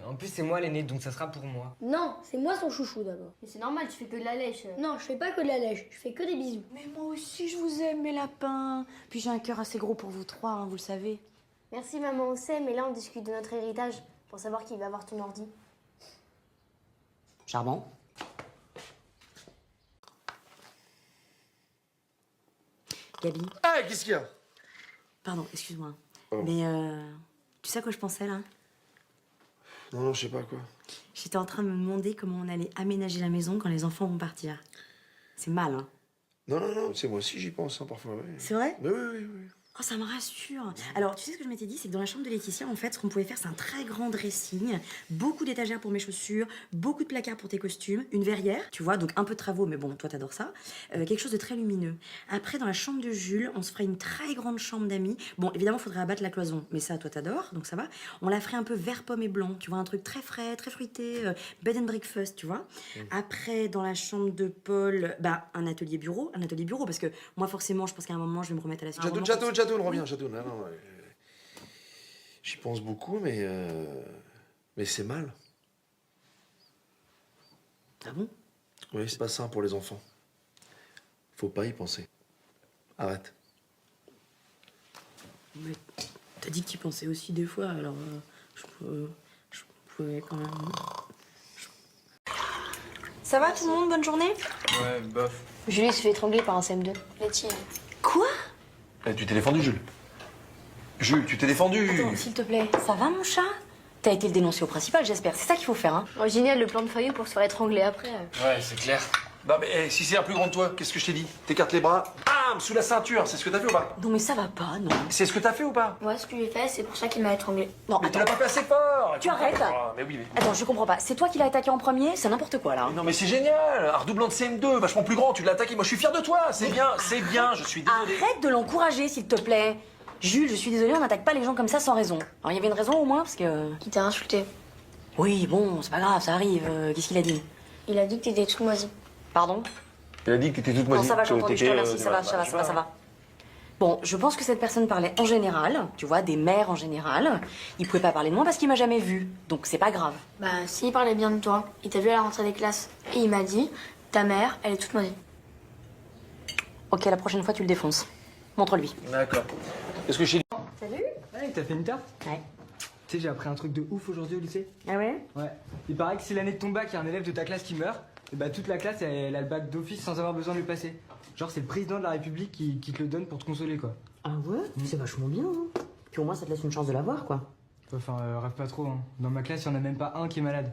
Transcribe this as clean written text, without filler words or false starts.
En plus, c'est moi l'aîné, donc ça sera pour moi. Non, c'est moi son chouchou d'abord. Mais c'est normal, tu fais que de la lèche. Non, je fais pas que de la lèche, je fais que des bisous. Mais moi aussi, je vous aime, mes lapins. Puis j'ai un cœur assez gros pour vous trois, hein, vous le savez. Merci maman, on sait, mais là on discute de notre héritage pour savoir qui va avoir ton ordi. Charmant. Gabi. Ah, qu'est-ce qu'il y a? Pardon, excuse-moi. Oh. Mais tu sais à quoi je pensais là? Non, je sais pas quoi. J'étais en train de me demander comment on allait aménager la maison quand les enfants vont partir. C'est mal, hein? Non, c'est moi aussi j'y pense hein, parfois. Ouais. C'est vrai? Mais oui. Oh, ça me rassure. Alors, tu sais ce que je m'étais dit, c'est que dans la chambre de Laetitia, en fait, ce qu'on pouvait faire, c'est un très grand dressing, beaucoup d'étagères pour mes chaussures, beaucoup de placards pour tes costumes, une verrière, tu vois, donc un peu de travaux, mais bon, toi, t'adores ça. Quelque chose de très lumineux. Après, dans la chambre de Jules, on se ferait une très grande chambre d'amis. Bon, évidemment, il faudrait abattre la cloison, mais ça, toi, t'adores, donc ça va. On la ferait un peu vert pomme et blanc, tu vois, un truc très frais, très fruité, bed and breakfast, tu vois. Après, dans la chambre de Paul, bah, un atelier bureau, parce que moi, forcément, je pense qu'à un moment, je vais me remettre à la Jatoun, reviens, Jatoun. Non, j'y pense beaucoup, mais c'est mal. Ah bon? Oui, c'est pas sain pour les enfants. Faut pas y penser. Arrête. Mais t'as dit que tu pensais aussi des fois, alors je pouvais quand même... Ça va tout le monde? Bonne journée? Ouais, bof. Julie se fait étrangler par un CM2. Letty. Quoi? Tu t'es défendu, Jules. Jules, tu t'es défendu. Attends, s'il te plaît, ça va mon chat? T'as été le dénoncer au principal, j'espère. C'est ça qu'il faut faire, hein? Oh, génial, le plan de Fayot pour se faire étrangler après. Ouais, c'est clair. Non, mais si c'est un plus grand de toi, qu'est-ce que je t'ai dit? T'écartes les bras, bam, sous la ceinture. C'est ce que t'as fait ou pas? Non mais ça va pas, non. C'est ce que t'as fait ou pas? Ouais, ce que j'ai fait, c'est pour ça qu'il m'a étranglé. Non, Mais tu attends. l'as pas fait assez fort. Tu arrêtes. Ah, mais oui, mais... Attends, je comprends pas. C'est toi qui l'as attaqué en premier? C'est n'importe quoi, là. Non, mais c'est génial. Un redoublant de CM2, vachement plus grand. Tu l'as attaqué. Moi, je suis fier de toi. C'est bien, je suis désolé. Arrête de l'encourager, s'il te plaît. Jules, je suis désolée, on n'attaque pas les gens comme ça sans raison. Alors, il y avait une raison au moins, parce que... Qui t'a insulté. Oui, bon, c'est pas grave, ça arrive. Qu'est-ce qu'il a dit? Il a dit que t'étais tout moisi. Pardon? Il a dit que t'étais toute Non, moisie. ça va, j'ai entendu, je te remercie, ça va, voilà, ça va. Bon, je pense que cette personne parlait en général, tu vois, des mères en général. Il pouvait pas parler de moi parce qu'il m'a jamais vue, donc c'est pas grave. Bah, s'il parlait bien de toi, il t'a vu à la rentrée des classes. Et il m'a dit, ta mère, elle est toute moisie. Ok, la prochaine fois, tu le défonces. Montre-lui. D'accord. Qu'est-ce que je t'ai dit? Salut. Ouais, t'as fait une tarte? Ouais. Tu sais, j'ai appris un truc de ouf aujourd'hui au lycée. Ah ouais? Ouais. Il paraît que si l'année de ton bac, il y a un élève de ta classe qui meurt, et bah toute la classe, elle a le bac d'office sans avoir besoin de le passer. Genre, c'est le président de la République qui te le donne pour te consoler, quoi. Ah ouais? C'est vachement bien, hein. Puis au moins, ça te laisse une chance de l'avoir, quoi. Enfin, rêve pas trop, hein. Dans ma classe, il y en a même pas un qui est malade.